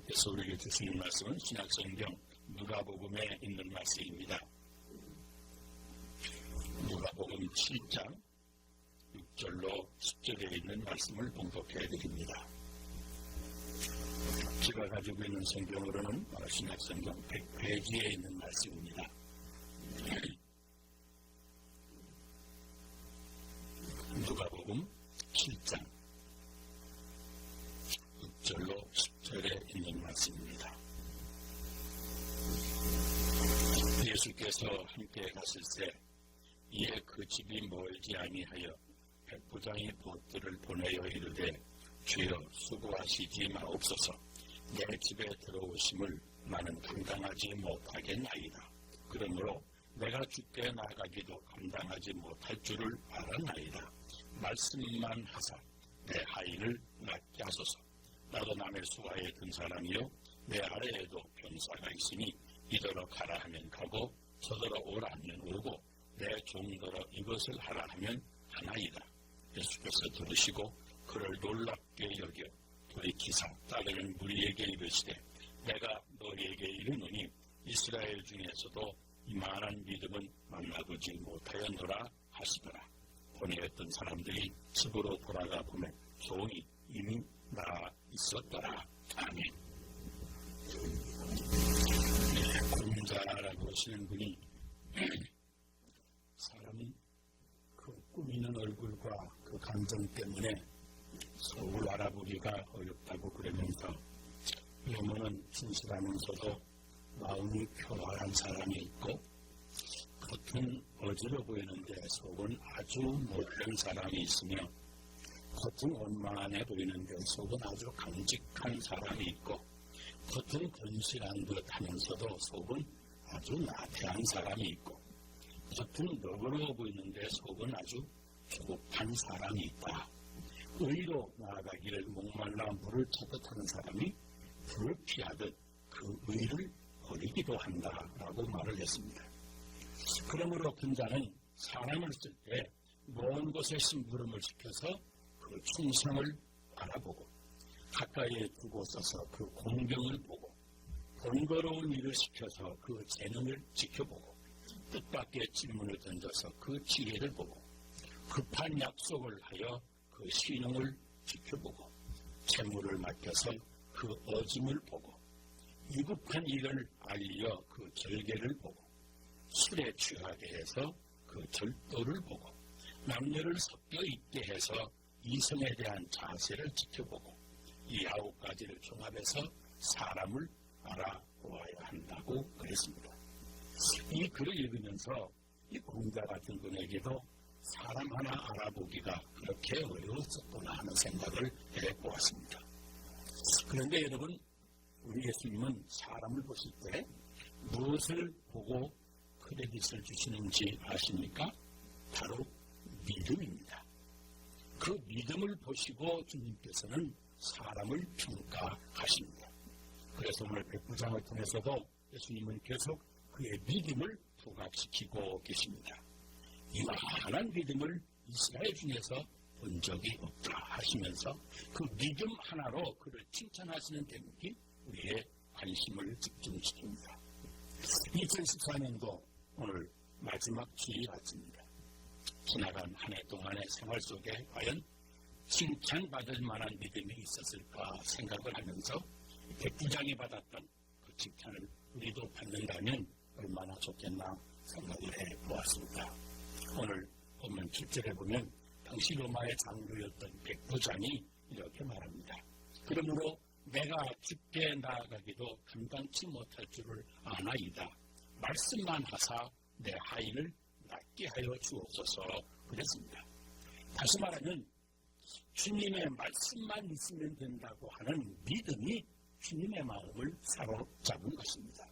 그래서 우리에게 주시는 말씀은 신약성경 누가복음에 있는 말씀입니다. 누가복음 7장 6절로 10절에 있는 말씀을 봉독해 드립니다. 제가 가지고 있는 성경으로는 신약성경 100페이지에 있는 말씀입니다. 누가복음 7장 6절로 10절에 있는 말씀입니다. 예수께서 함께 갔을 때 이에 그 집이 멀지 아니하여 백부장이 보트를 보내어 이르되 주여 수고하시지 마옵소서 내 집에 들어오심을 나는 감당하지 못하겠나이다. 그러므로 내가 주께 나가기도 감당하지 못할 줄을 알았나이다. 말씀만 하사 내 하인을 낫게 하소서. 나도 남의 수하에 든 사람이요 내 아래에도 병사가 있으니 이더러 가라 하면 가고 저더러 오라 하면 오고 내 종더러 이것을 하라 하면 하나이다. 예수께서 들으시고 그를 놀랍게 여겨 돌이키사 따르는 무리에게 이르시되 내가 너희에게 이르노니 이스라엘 중에서도 이만한 믿음은 만나보지 못하였노라 하시더라. 보내었던 사람들이 집으로 돌아가 보면 종이 이미 나아 있었더라. 아멘. 공자라고 하시는 분이 사람이 그 꾸미는 얼굴과 그 감정 때문에 속을 알아보기가 어렵다고 그러면서 외모는 진실하면서도 마음이 표활한 사람이 있고 겉은 어지러 보이는데 속은 아주 모른 사람이 있으며 겉은 원만해 보이는데 속은 아주 강직한 사람이 있고 겉은 건실한 듯 하면서도 속은 아주 나태한 사람이 있고 겉은 너그러워 보이는데 속은 아주 조급한 사람이 있다. 의로 나아가기를 목말라 물을 찾듯 하는 사람이 불을 피하듯 그 의를 버리기도 한다라고 말을 했습니다. 그러므로 군자는 사람을 쓸 때 먼 곳에 심부름을 시켜서 그 충성을 알아보고 가까이에 두고 써서 그 공경을 보고 번거로운 일을 시켜서 그 재능을 지켜보고 뜻밖의 질문을 던져서 그 지혜를 보고 급한 약속을 하여 그 신용을 지켜보고 채무를 맡겨서 그 어짐을 보고 위급한 일을 알려 그 절개를 보고 술에 취하게 해서 그 절도를 보고 남녀를 섞여 있게 해서 이성에 대한 자세를 지켜보고 이 9가지를 종합해서 사람을 알아보아야 한다고 그랬습니다. 이 글을 읽으면서 이 공자 같은 분에게도 사람 하나 알아보기가 그렇게 어려웠었구나 하는 생각을 해보았습니다. 그런데 여러분, 우리 예수님은 사람을 보실 때 무엇을 보고 크레딧을 주시는지 아십니까? 바로 믿음입니다. 그 믿음을 보시고 주님께서는 사람을 평가하십니다. 그래서 오늘 백부장을 통해서도 예수님은 계속 그의 믿음을 부각시키고 계십니다. 이만한 믿음을 이스라엘 중에서 본 적이 없다 하시면서 그 믿음 하나로 그를 칭찬하시는 대목이 우리의 관심을 집중시킵니다. 2014년도 오늘 마지막 주일 아침입니다. 지나간 한 해 동안의 생활 속에 과연 칭찬받을 만한 믿음이 있었을까 생각을 하면서 백부장이 받았던 그 칭찬을 우리도 받는다면 얼마나 좋겠나 생각을 해보았습니다. 오늘 본문 7절에 보면 당시 로마의 장로였던 백부장이 이렇게 말합니다. 그러므로 내가 주께 나아가기도 감당치 못할 줄을 아나이다. 말씀만 하사 내 하인을 낫게 하여 주옵소서 그랬습니다. 다시 말하면 주님의 말씀만 있으면 된다고 하는 믿음이 주님의 마음을 사로잡은 것입니다.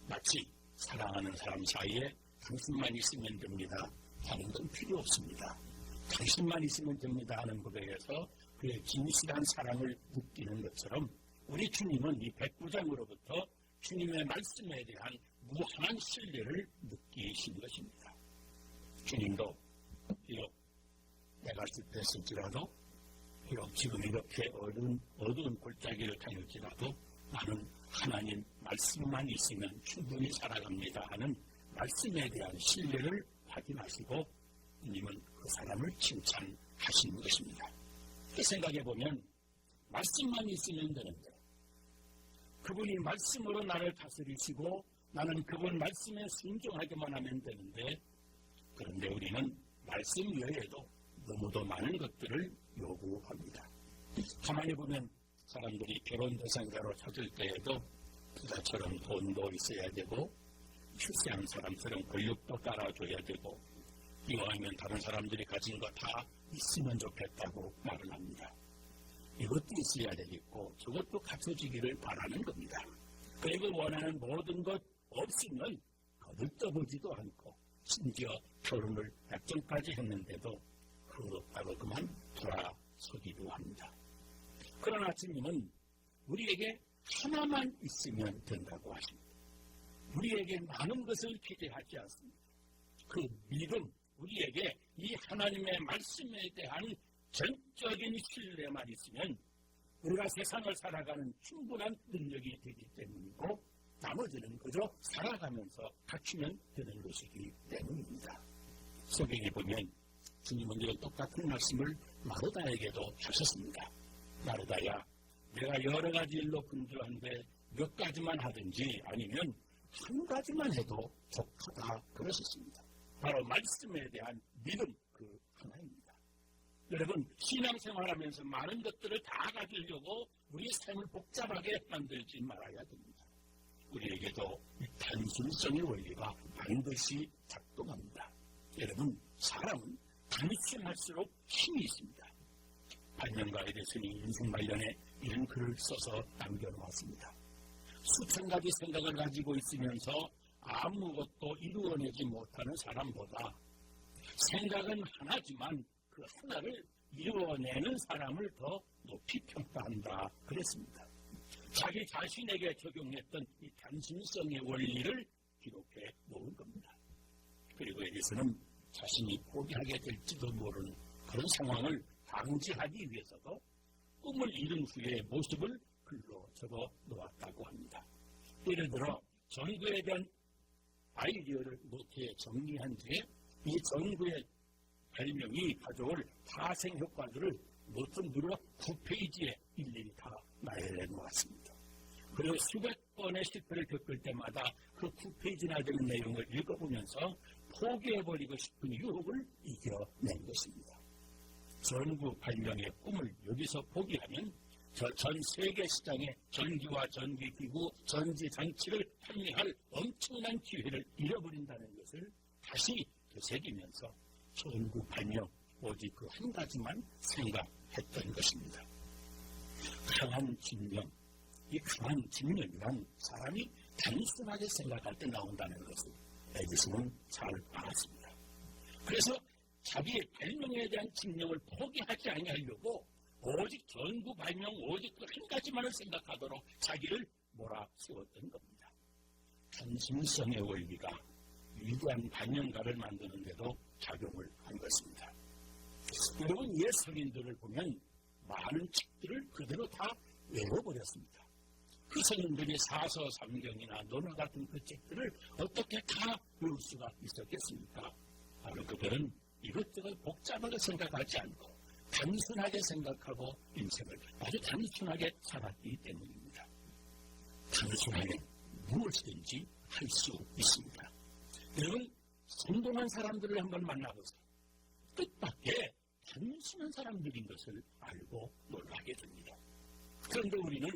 마치 사랑하는 사람 사이에 당신만 있으면 됩니다 하는 건 필요 없습니다. 당신만 있으면 됩니다 하는 고백에서 그의 진실한 사랑을 느끼는 것처럼 우리 주님은 이 백부장으로부터 주님의 말씀에 대한 무한한 신뢰를 느끼신 것입니다. 주님도 비록 내가 실패했을지라도 비록 지금 이렇게 어두운 골짜기를 다닐지라도 나는 하나님 말씀만 있으면 충분히 살아갑니다 하는 말씀에 대한 신뢰를 확인하시고 주님은 그 사람을 칭찬하시는 것입니다. 그 생각해 보면 말씀만 있으면 되는데 그분이 말씀으로 나를 다스리시고 나는 그분 말씀에 순종하기만 하면 되는데 그런데 우리는 말씀 외에도 너무도 많은 것들을 요구합니다. 가만히 보면 사람들이 결혼 대상자로 찾을 때에도 부자처럼 돈도 있어야 되고 출세한 사람처럼 권력도 따라줘야 되고 이왕이면 다른 사람들이 가진 거 다 있으면 좋겠다고 말을 합니다. 이것도 있어야 되겠고 저것도 갖춰지기를 바라는 겁니다. 그리고 원하는 모든 것 없으면 거들떠보지도 않고 심지어 결혼을 약정까지 했는데도 그렇다고 그만 돌아서기도 합니다. 그러나 주님은 우리에게 하나만 있으면 된다고 하십니다. 우리에게 많은 것을 기대하지 않습니다. 그 믿음, 우리에게 이 하나님의 말씀에 대한 전적인 신뢰만 있으면 우리가 세상을 살아가는 충분한 능력이 되기 때문이고 나머지는 그저 살아가면서 갖추면 되는 것이기 때문입니다. 성경에 보면 주님은 이런 똑같은 말씀을 마르다에게도 하셨습니다. 마르다야, 내가 여러 가지 일로 분주한데 몇 가지만 하든지 아니면 한 가지만 해도 족하다 그러셨습니다. 바로 말씀에 대한 믿음 그 하나입니다. 여러분 신앙생활하면서 많은 것들을 다 가지려고 우리 삶을 복잡하게 만들지 말아야 됩니다. 우리에게도 이 단순성의 원리가 반드시 작동합니다. 여러분 사람은 단순할수록 힘이 있습니다. 발명가에 대해서는 인생 관련해 이런 글을 써서 남겨놓았습니다. 수천 가지 생각을 가지고 있으면서 아무것도 이루어내지 못하는 사람보다 생각은 하나지만 그 하나를 이루어내는 사람을 더 높이 평가한다 그랬습니다. 자기 자신에게 적용했던 이 단순성의 원리를 기록해 놓은 겁니다. 그리고 여기서는 자신이 포기하게 될지도 모르는 그런 상황을 방지하기 위해서도 꿈을 이룬 후의 모습을 글로 적어 놓았다고 합니다. 예를 들어 전구에 대한 아이디어를 노트에 정리한 뒤에 이 전구의 발명이 가져올 파생 효과들을 노트 무려 9페이지에 일일이 다 나열해 놓았습니다. 그리고 수백 번의 실패를 겪을 때마다 그 9페이지나 되는 내용을 읽어보면서 포기해버리고 싶은 유혹을 이겨낸 것입니다. 전구 발명의 꿈을 여기서 포기하면 전 세계 시장에 전기와 전기기구, 전지장치를 판매할 엄청난 기회를 잃어버린다는 것을 다시 되새기면서 전구 발명 오직 그 한 가지만 생각했던 것입니다. 강한 집념, 이 강한 집념이란 사람이 단순하게 생각할 때 나온다는 것을 에디슨은 잘 알았습니다. 그래서 자기의 발명에 대한 집념을 포기하지 아니하려고 오직 전구 발명 오직 그 한 가지만을 생각하도록 자기를 몰아세웠던 겁니다. 단순성의 원리가 위대한 발명가를 만드는데도 작용을 한 것입니다. 여러분 옛 성인들을 보면 많은 책들을 그대로 다 외워버렸습니다. 그 성인들이 사서, 삼경이나 논어 같은 그 책들을 어떻게 다 외울 수가 있었겠습니까? 바로 그들은 이것저것 복잡하게 생각하지 않고 단순하게 생각하고 인생을 아주 단순하게 살았기 때문입니다. 단순하게 무엇이든지 할 수 있습니다. 여러분 성공한 사람들을 한번 만나보세요. 뜻밖의 단순한 사람들인 것을 알고 놀라게 됩니다. 그런데 우리는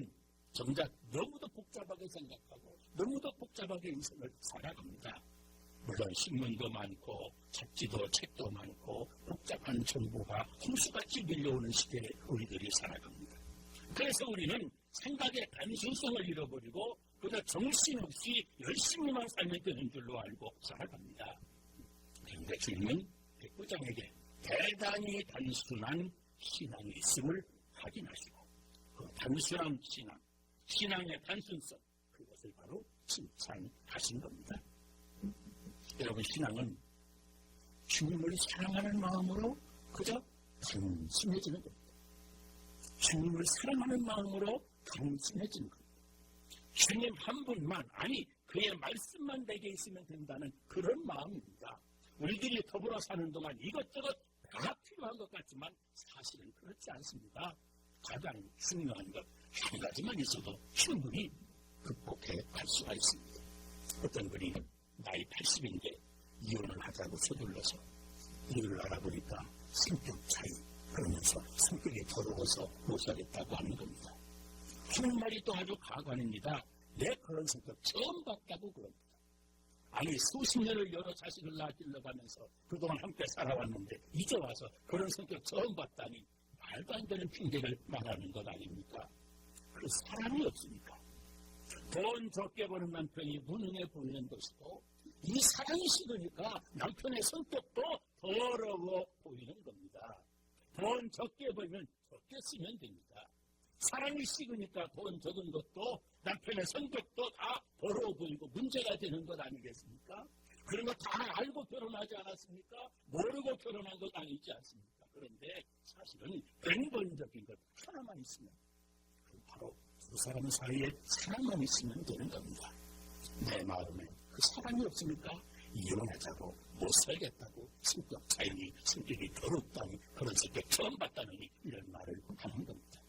정작 너무도 복잡하게 생각하고 너무도 복잡하게 인생을 살아갑니다. 물론 신문도 많고 잡지도 책도 많고 복잡한 정보가 홍수같이 밀려오는 시대에 우리들이 살아갑니다. 그래서 우리는 생각의 단순성을 잃어버리고 그저 정신없이 열심히만 살면 되는 줄로 알고 살아갑니다. 그런데 주님은 백부장에게 대단히 단순한 신앙이 있음을 확인하시고 그 단순한 신앙의 단순성 그것을 바로 칭찬하신 겁니다. 여러분 신앙은 주님을 사랑하는 마음으로 그저 단순해지는 겁니다. 주님을 사랑하는 마음으로 단순해지는 겁니다. 주님 한 분만, 아니 그의 말씀만 내게 있으면 된다는 그런 마음입니다. 우리들이 더불어 사는 동안 이것저것 다 필요한 것 같지만 사실은 그렇지 않습니다. 가장 중요한 것 한 가지만 있어도 충분히 극복해 갈 수가 있습니다. 어떤 분이 나이 80인데 이혼을 하자고 서둘러서 이유를 알아보니까 성격 차이, 그러면서 성격이 더러워서 못 살겠다고 하는 겁니다. 하는 말이 또 아주 가관입니다. 내 그런 성격 처음 봤다고 그럽니다. 아니 수십 년을 여러 자식을 낳아 길러가면서 그동안 함께 살아왔는데 이제 와서 그런 성격 처음 봤다니 말도 안 되는 핑계를 말하는 것 아닙니까? 그 사랑이 없으니까. 돈 적게 버는 남편이 무능해 보이는 것이고 이 사랑이 식으니까 남편의 성격도 더러워 보이는 겁니다. 돈 적게 벌면 적게 쓰면 됩니다. 사랑이 식으니까 돈 적은 것도 남편의 성격도 다 더러워 보이고 문제가 되는 것 아니겠습니까? 그런 거 다 알고 결혼하지 않았습니까? 모르고 결혼한 것 아니지 않습니까? 그런데 사실은 근본적인 것 하나만 있으면 바로 두 사람 사이에 사랑만 있으면 되는 겁니다. 내 마음에 그 사랑이 없으니까 이혼하자고 못 살겠다고 성격 차이니 성격이 더럽다니 그런 성격 처음 봤다느니 이런 말을 하는 겁니다.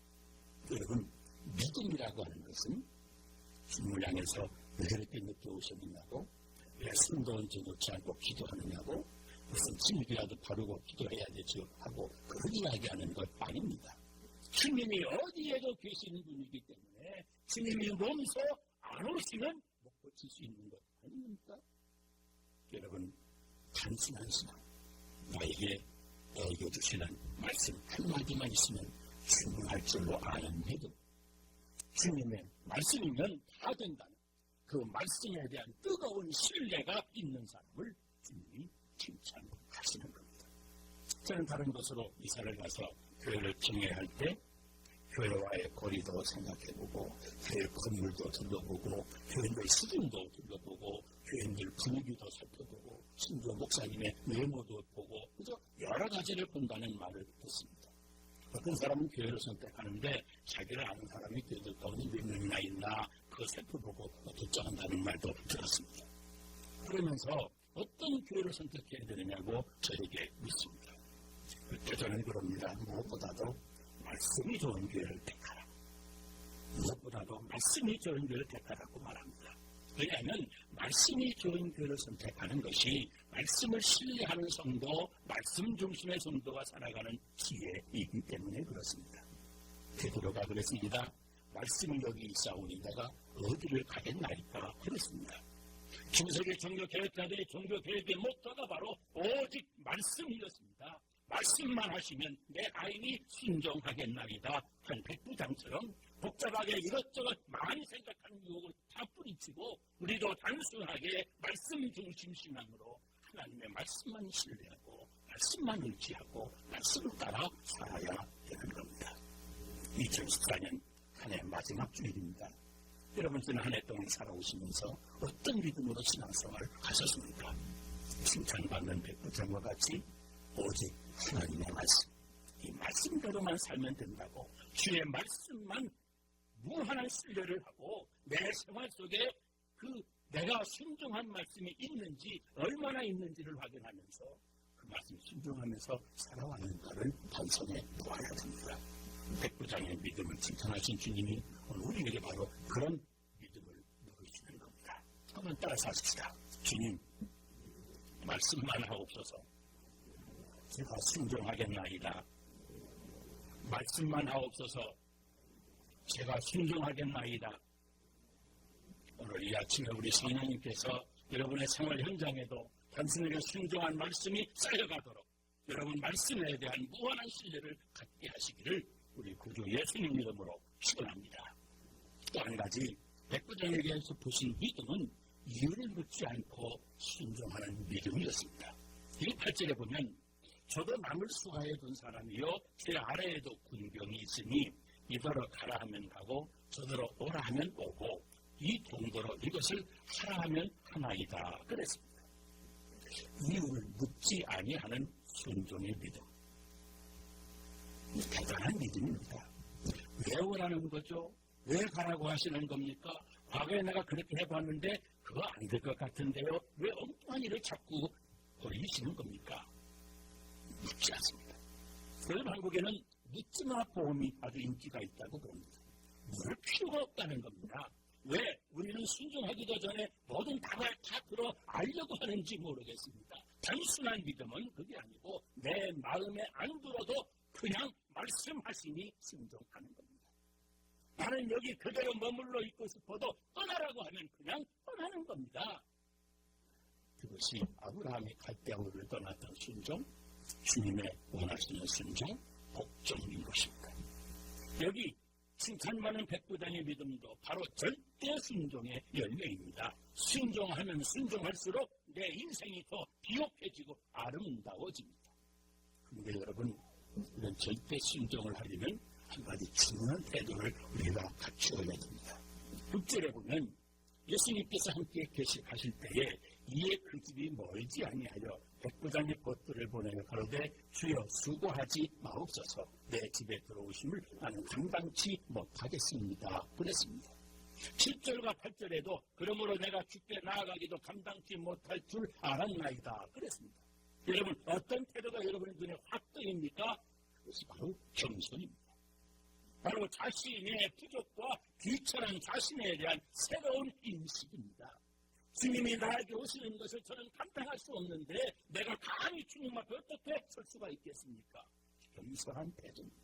여러분 믿음이라고 하는 것은 주님을 향해서 왜 그렇게 늦게 오셨느냐고 왜 숨도 얹어 놓지 않고 기도하느냐고 무슨 침이라도 바르고 기도해야 되죠 하고 그런 이야기하는 것 아닙니다. 주님이 어디에도 계시는 분이기 때문에 주님이 몸소 안 오시면 못 고칠 수 있는 것 아닙니까? 여러분 단순한 신앙 나에게 먹여주시는 말씀 한마디만 있으면 충분할 줄로 아는 믿음 주님의 말씀이면 다 된다는 그 말씀에 대한 뜨거운 신뢰가 있는 사람을 주님이 칭찬하시는 겁니다. 저는 다른 곳으로 이사를 가서 교회를 청해할 때 교회와의 거리도 생각해보고 교회 건물도 둘러보고 교회들 수준도 둘러보고 교회들 분위기도 살펴보고 신조 목사님의 외모도 보고 그저 여러 가지를 본다는 말을 듣습니다. 어떤 사람은 교회를 선택하는데 자기를 아는 사람이 교회들 가운데 몇 명이나 있나 그거 살펴보고 결정한다는 말도 들었습니다. 그러면서 어떤 교회를 선택해야 되느냐고 저에게 묻습니다. 그때 저는 그럽니다. 무엇보다도 말씀이 좋은 교회를 택하라. 무엇보다도 말씀이 좋은 교회를 택하라고 말합니다. 왜냐하면 말씀이 좋은 교회를 선택하는 것이 말씀을 신뢰하는 성도, 말씀 중심의 성도가 살아가는 기회이기 때문에 그렇습니다. 베드로가 그랬습니다. 말씀이 여기 있사오니 내가 어디를 가겠나이까 그랬습니다. 중세기 종교개혁자들의 종교개혁의 모토가 바로 오직 말씀이었습니다. 말씀만 하시면 내 아인이 순종하겠나이다 한 백부장처럼 복잡하게 이것저것 많이 생각하는 유혹을 다 뿌리치고 우리도 단순하게 말씀 중심 신앙으로 하나님의 말씀만 신뢰하고 말씀만 의지하고 말씀을 따라 살아야 되는 겁니다. 2014년 한 해 마지막 주일입니다. 여러분 지난 한 해 동안 살아오시면서 어떤 믿음으로 신앙생활을 하셨습니까? 칭찬받는 백부장과 같이 오직 하나님의 말씀, 이 말씀대로만 살면 된다고 주의 말씀만 무한한 신뢰를 하고 내 생활 속에 그 내가 순종한 말씀이 있는지 얼마나 있는지를 확인하면서 그 말씀 순종하면서 살아왔는가를 반성해 보아야 됩니다. 백부장의 믿음을 칭찬하신 주님이 오늘 우리에게 바로 그런 믿음을 누리시는 겁니다. 한번 따라서 하십시다. 주님, 말씀만 하옵소서. 제가 순종하겠나이다. 말씀만 하옵소서. 제가 순종하겠나이다. 오늘 이 아침에 우리 성령님께서 여러분의 생활 현장에도 단순하게 순종한 말씀이 쌓여가도록 여러분 말씀에 대한 무한한 신뢰를 갖게 하시기를 우리 구주 예수님 이름으로 축원합니다. 또 한 가지 백부장에게서 보신 믿음은 이유를 묻지 않고 순종하는 믿음이었습니다. 이 8절에 보면 저도 남을 수하에 둔 사람이요 제 아래에도 군병이 있으니 이더러 가라 하면 가고 저더러 오라 하면 오고 이 정도로 이것을 하라 하면 하나이다 그랬습니다. 이유를 묻지 아니하는 순종의 믿음. 대단한 믿음입니다. 왜 오라는 거죠? 왜 가라고 하시는 겁니까? 과거에 내가 그렇게 해봤는데 그거 안 될 것 같은데요. 왜 엉뚱한 일을 자꾸 벌이시는 겁니까? 묻지 않습니다. 그래서 한국에는 묻지마 보험이 아주 인기가 있다고 봅니다. 물을 필요가 없다는 겁니다. 왜? 우리는 순종하기도 전에 모든 답을 다 들어 알려고 하는지 모르겠습니다. 단순한 믿음은 그게 아니고 내 마음에 안 들어도 그냥 말씀하시니 순종하는 겁니다. 나는 여기 그대로 머물러 있고 싶어도 떠나라고 하면 그냥 떠나는 겁니다. 그것이 아브라함이 갈대아우를 떠났던 순종, 주님의 원하시는 순종, 복종인 것입니다. 여기 칭찬받는 백부장의 믿음도 바로 절대 순종의 열매입니다. 순종하면 순종할수록 내 인생이 더 비옥해지고 아름다워집니다. 그런데 여러분, 이런 절대 순종을 하려면 한 가지 중요한 태도를 우리가 갖추어야 됩니다. 6절에 보면 예수님께서 함께 계시하실 때에 이에 그 집이 멀지 아니하여 백부장의 벗들을 보내어 가로되 주여 수고하지 마옵소서 내 집에 들어오심을 나는 감당치 못하겠습니다. 그랬습니다. 7절과 8절에도 그러므로 내가 주께 나아가기도 감당치 못할 줄 알았나이다. 그랬습니다. 여러분 어떤 태도가 여러분의 눈에 확 뜨입니까? 그것이 바로 겸손입니다. 바로 자신의 부족과 귀천한 자신에 대한 새로운 인식입니다. 주님이 나에게 오시는 것을 저는 감당할 수 없는데 내가 감히 주님 앞에 어떻게 설 수가 있겠습니까? 겸손한 태도입니다.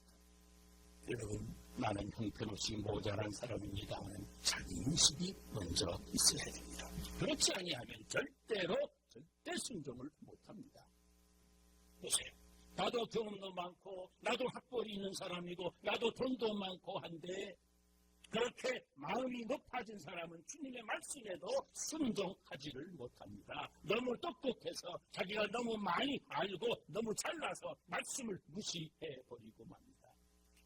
여러분, 나는 형편없이 모자란 사람입니다 하는 자기 인식이 먼저 있어야 됩니다. 그렇지 아니하면 절대 순종을 못합니다. 보세요. 나도 경험도 많고 나도 학벌이 있는 사람이고 나도 돈도 많고 한데 그렇게 마음이 높아진 사람은 주님의 말씀에도 순종하지를 못합니다. 너무 똑똑해서 자기가 너무 많이 알고 너무 잘나서 말씀을 무시해버리고 맙니다.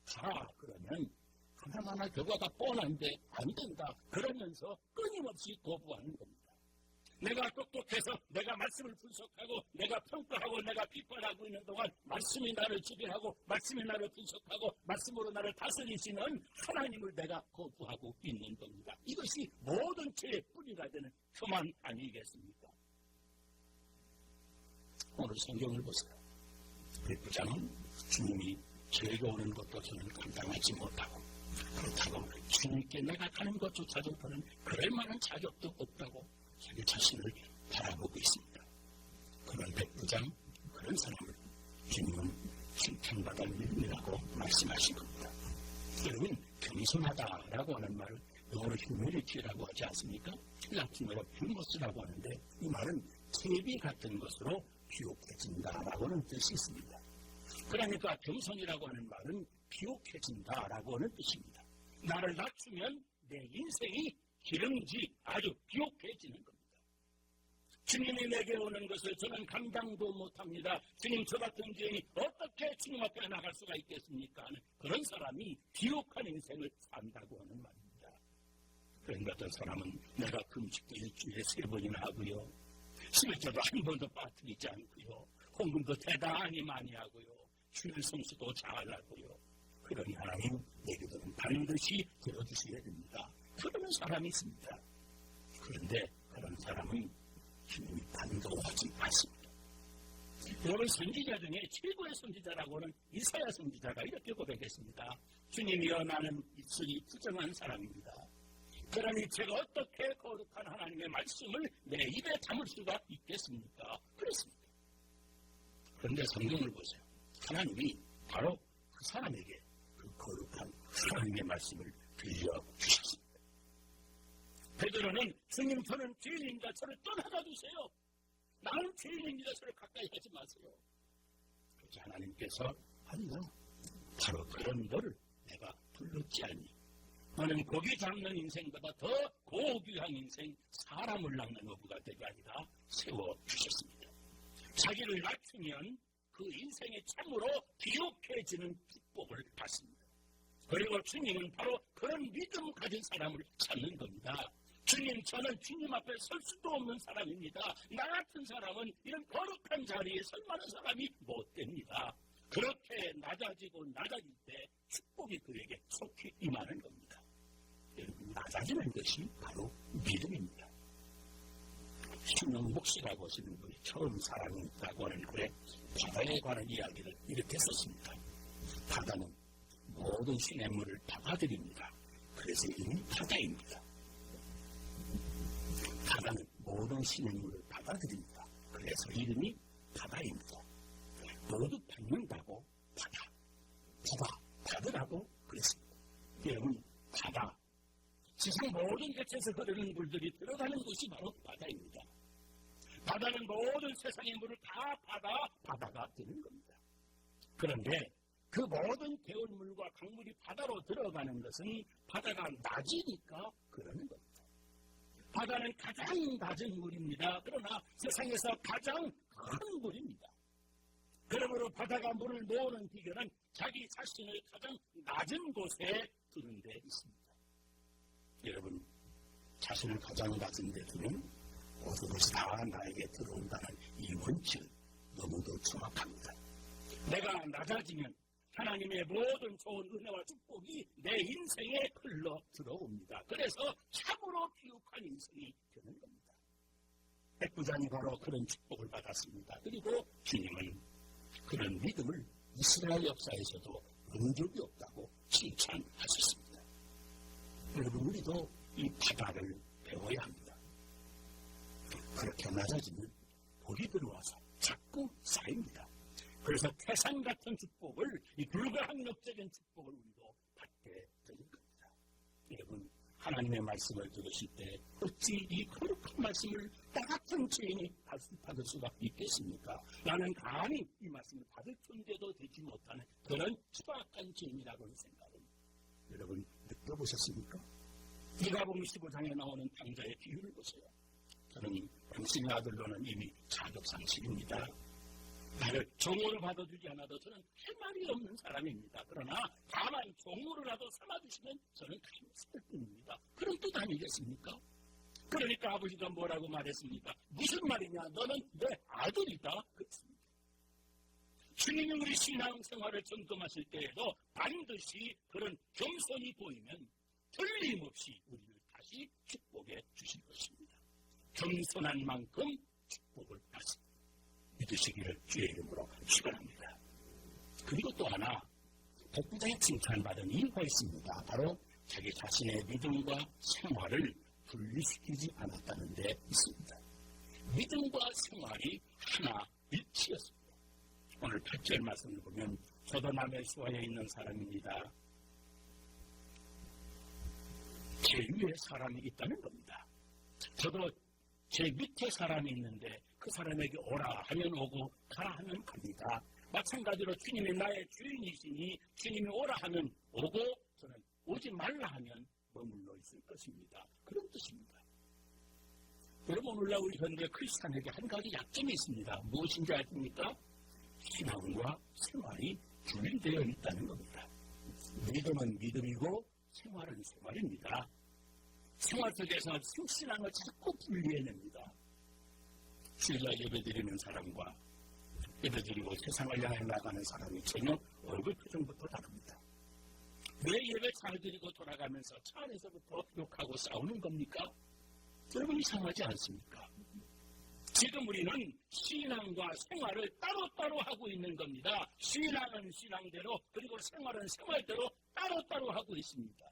가라 그러면 하나하나 결과가 뻔한데 안 된다 그러면서 끊임없이 거부하는 겁니다. 내가 똑똑해서 내가 말씀을 분석하고 내가 평가하고 내가 비판하고 있는 동안 말씀이 나를 지배하고 말씀이 나를 분석하고 말씀으로 나를 다스리시는 하나님을 내가 거부하고 있는 겁니다. 이것이 모든 죄의 뿌리가 되는 혐한 아니겠습니까? 오늘 성경을 보세요. 백부장은 주님이 저에게 오는 것도 저는 감당하지 못하고 그렇다고 주님께 내가 가는 것조차도 저는 그럴 만한 자격도 없다고 자기 자신을 바라보고 있습니다. 그런 백부장, 그런 사람을 주님은 칭찬받을 믿음이라고 말씀하신 겁니다. 여러분, 겸손하다라고 하는 말을 영어로 humility라고 하지 않습니까? 라틴어로 humus라고 하는데 이 말은 채비 같은 것으로 비옥해진다라고 하는 뜻이 있습니다. 그러니까 겸손이라고 하는 말은 비옥해진다라고 하는 뜻입니다. 나를 낮추면 내 인생이 기름지 아주 비옥해지는 겁니다. 주님이 내게 오는 것을 저는 감당도 못합니다. 주님 저 같은 죄인이 어떻게 주님 앞에 나갈 수가 있겠습니까? 그런 사람이 비옥한 인생을 산다고 하는 말입니다. 그런가 어떤 사람은 내가 금식도 일주일에 3번이나 하고요. 11조도 한 번도 빠뜨리지 않고요. 헌금도 대단히 많이 하고요. 주일 성수도 잘하고요. 그러니 하나님 내 기도는 반드시 들어주셔야 됩니다. 그런 사람이 있습니다. 그런데 그런 사람은 주님이 반가워하지 않습니다. 여러분 선지자 중에 최고의 선지자라고는 이사야 선지자가 이렇게 고백했습니다. 주님이여 나는 입술이 부정한 사람입니다. 그러니 제가 어떻게 거룩한 하나님의 말씀을 내 입에 담을 수가 있겠습니까? 그렇습니다. 그런데 성경을 보세요. 하나님이 바로 그 사람에게 그 거룩한 하나님의 말씀을 들려주셨습니다. 베드로는 주님 저는 죄인입니다. 저를 떠나가 주세요. 나는 죄인입니다. 저를 가까이 하지 마세요. 그래서 하나님께서 아니야. 바로 그런 너를 내가 불렀지 않니. 너는 고기 잡는 인생보다 더 고귀한 인생 사람을 낚는 어부가 되게 아니라 세워주셨습니다. 자기를 낮추면 그 인생이 참으로 비옥해지는 축복을 받습니다. 그리고 주님은 바로 그런 믿음 가진 사람을 찾는 겁니다. 주님 저는 주님 앞에 설 수도 없는 사람입니다. 나 같은 사람은 이런 거룩한 자리에 설 만한 사람이 못 됩니다. 그렇게 낮아지고 낮아질 때 축복이 그에게 속히 임하는 겁니다. 여러분 낮아 달라지는 것이 바로 믿음입니다. 신흥복 씨라고 하시는 분이 처음 사랑이 있다고 하는 글에 바다에 관한 이야기를 이렇게 썼습니다. 바다는 모든 시냇물을 받아들입니다. 그래서 이름이 바다입니다. 바다는 모든 시냇물을 받아들입니다. 그래서 이름이 바다입니다. 모두 받는다고 받으라고 그랬습니다. 여러분, 바다, 세상 모든 객체에서 흐르는 물들이 들어가는 곳이 바로 바다입니다. 바다는 모든 세상의 물을 다 바다가 되는 겁니다. 그런데 그 모든 개울물과 강물이 바다로 들어가는 것은 바다가 낮으니까 그러는 겁니다. 바다는 가장 낮은 물입니다. 그러나 세상에서 가장 큰 물입니다. 그러므로 바다가 물을 모으는 비결은 자기 자신을 가장 낮은 곳에 두는 데 있습니다. 여러분, 자신을 가장 낮은 데 두면 모든 것이 다 나에게 들어온다는 이 원칙 너무도 정확합니다. 내가 낮아지면 하나님의 모든 좋은 은혜와 축복이 내 인생에 흘러 들어옵니다. 그래서 참으로 귀룩한 인생이 되는 겁니다. 백부장이 바로 그런 축복을 받았습니다. 그리고 주님은 그런 믿음을 이스라엘 역사에서도 본 적이 없다고 칭찬하셨습니다. 여러분, 우리도 이 바다를 배워야 합니다. 그렇게 낮아지면 복이 들어와서 자꾸 쌓입니다. 그래서 태산 같은 축복을, 이 불가항력적인 축복을 우리도 받게 되는 겁니다. 여러분, 하나님의 말씀을 들으실 때 어찌 이 거룩한 말씀을 나 같은 죄인이 받을 수가 있겠습니까? 나는 감히 이 말씀을 받을 존재도 되지 못하는 그런 추악한 죄인이라고 하는 생각을 여러분 느껴보셨습니까? 누가복음 15장에 나오는 당자의 비유를 보세요. 저는 당신의 아들로는 이미 자격상실입니다. 나를 종으로 받아주지 않아도 저는 할 말이 없는 사람입니다. 그러나 다만 종으로라도 삼아주시면 저는 감사할 뿐입니다. 그런 뜻 아니겠습니까? 그러니까 아버지가 뭐라고 말했습니까? 무슨 말이냐? 너는 내 아들이다. 그렇습니다. 주님이 우리 신앙생활을 점검하실 때에도 반드시 그런 겸손이 보이면 틀림없이 우리를 다시 축복해 주실 것입니다. 겸손한 만큼 축복을 다시 믿으시기를 주의 이름으로 축원합니다. 그리고 또 하나 백부장이 칭찬받은 이유가 있습니다. 바로 자기 자신의 믿음과 생활을 분리시키지 않았다는 데 있습니다. 믿음과 생활이 하나 일치였습니다. 오늘 8절 말씀을 보면 저도 남의 수하에 있는 사람입니다. 제 위에 사람이 있다는 겁니다. 저도 제 밑에 사람이 있는데 그 사람에게 오라 하면 오고 가라 하면 갑니다. 마찬가지로 주님이 나의 주인이시니 주님이 오라 하면 오고 저는 오지 말라 하면 머물러 있을 것입니다. 그런 뜻입니다. 여러분, 오늘날 우리 현대 크리스찬에게 한 가지 약점이 있습니다. 무엇인지 아십니까? 신앙과 생활이 분리되어 있다는 겁니다. 믿음은 믿음이고 생활은 생활입니다. 생활 속에서 신앙을 자꾸 분리해냅니다. 주일날 예배드리는 사람과 예배드리고 세상을 향해 나가는 사람이 전혀 얼굴 표정부터 다릅니다. 왜 예배 잘 드리고 돌아가면서 차 안에서부터 욕하고 싸우는 겁니까? 여러분, 이상하지 않습니까? 지금 우리는 신앙과 생활을 따로따로 하고 있는 겁니다. 신앙은 신앙대로 그리고 생활은 생활대로 따로따로 하고 있습니다.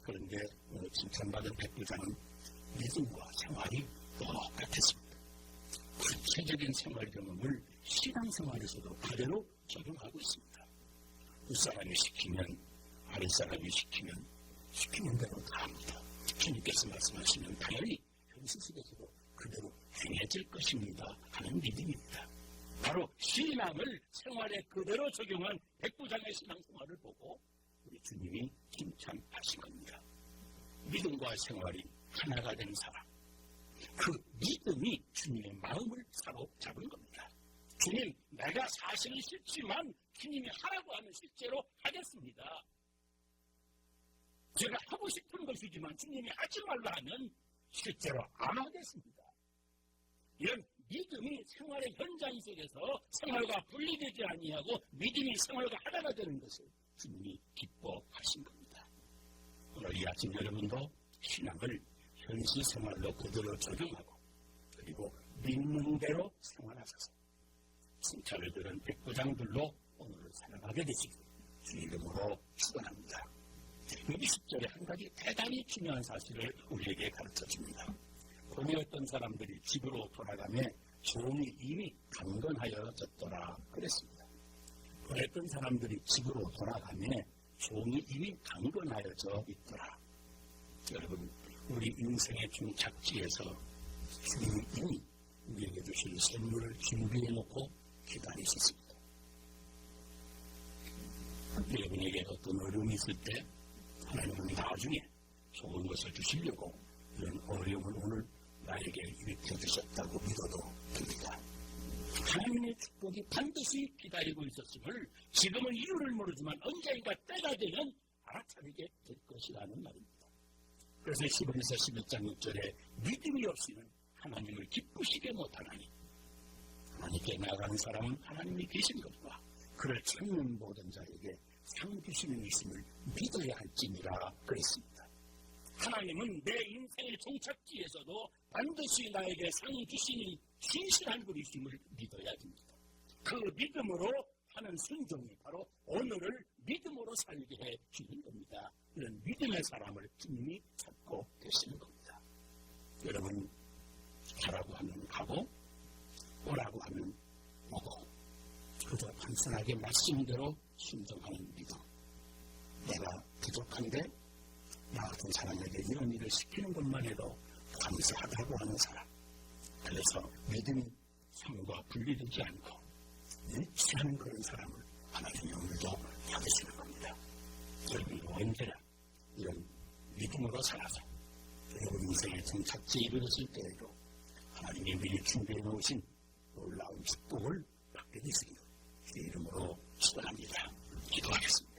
그런데 오늘 칭찬받은 백부장은 믿음과 생활이 똑같았습니다. 구체적인 생활 경험을 신앙생활에서도 그대로 적용하고 있습니다. 윗사람이 시키면 아랫사람이 시키는 대로 다 합니다. 주님께서 말씀하시면 당연히 현실 속에서도 그대로 행해질 것입니다 하는 믿음입니다. 바로 신앙을 생활에 그대로 적용한 백부장의 신앙생활을 보고 우리 주님이 칭찬하신 겁니다. 믿음과 생활이 하나가 된 사람, 그 믿음이 주님의 마음을 사로잡은 겁니다. 주님, 내가 사실은 싫지만 주님이 하라고 하면 실제로 하겠습니다. 제가 하고 싶은 것이지만 주님이 하지 말라 하면 실제로 안 하겠습니다. 이런 믿음이 생활의 현장 속에서 생활과 분리되지 아니하고 믿음이 생활과 하나가 되는 것을 주님이 기뻐하신 겁니다. 오늘 지금 여러분도 신앙을 현실 생활로 그대로 적용하고 그리고 믿는 대로 생활하셔서 승차를 들은 백부장들로 오늘을 살아가게 되시길 주 이름으로 축원합니다. 여기 10절에 한 가지 대단히 중요한 사실을 우리에게 가르쳐줍니다. 본에 어떤 사람들이 집으로 돌아가며 종이 이미 강건하여졌더라 그랬습니다. 본에 어떤 사람들이 집으로 돌아가며 종이 이미 강건하여져 있더라. 여러분, 우리 인생의 종착지에서 주님이 이미 우리에게 주실 선물을 준비해놓고 기다리셨습니다. 여러분에게 어떤 어려움이 있을 때 하나님은 나중에 좋은 것을 주시려고 이런 어려움을 오늘 나에게 일으켜 주셨다고 믿어도 됩니다. 하나님의 축복이 반드시 기다리고 있었음을 지금은 이유를 모르지만 언젠가 때가 되면 알아차리게 될 것이라는 말입니다. 그래서 시본에서 11장 6절에 믿음이 없이는 하나님을 기쁘시게 못하나니 하나님께 나아가는 사람은 하나님이 계신 것과 그를 찾는 모든 자에게 상 주시는 있음을 믿어야 할지니라 그랬습니다. 하나님은 내 인생의 종착지에서도 반드시 나에게 상 주시는 신실한 분이심을 믿어야 됩니다. 그 믿음으로 하는 순종이 바로 오늘을 믿음으로 살게 해 주는 겁니다. 이런 믿음의 사람을 주님이 찾고 계시는 겁니다. 여러분, 가라고 하면 가고 오라고 하면 오고 그저 단순하게 말씀대로 순종하는 믿음. 내가 부족한데 나 같은 사람에게 이런 일을 시키는 것만 해도 감사하다고 하는 사람. 그래서 믿음이 삶과 분리되지 않고 일치하는 그런 사람을 하나님이 오늘도 받으시는 겁니다. 여러분 언제나 이런 믿음으로 살아서 여러분 인생의 종착지에 이르렀을 때에도 하나님이 미리 준비해 놓으신 놀라운 축복을 받게 되시기를 주의 이름으로 축원합니다. 기도하겠습니다.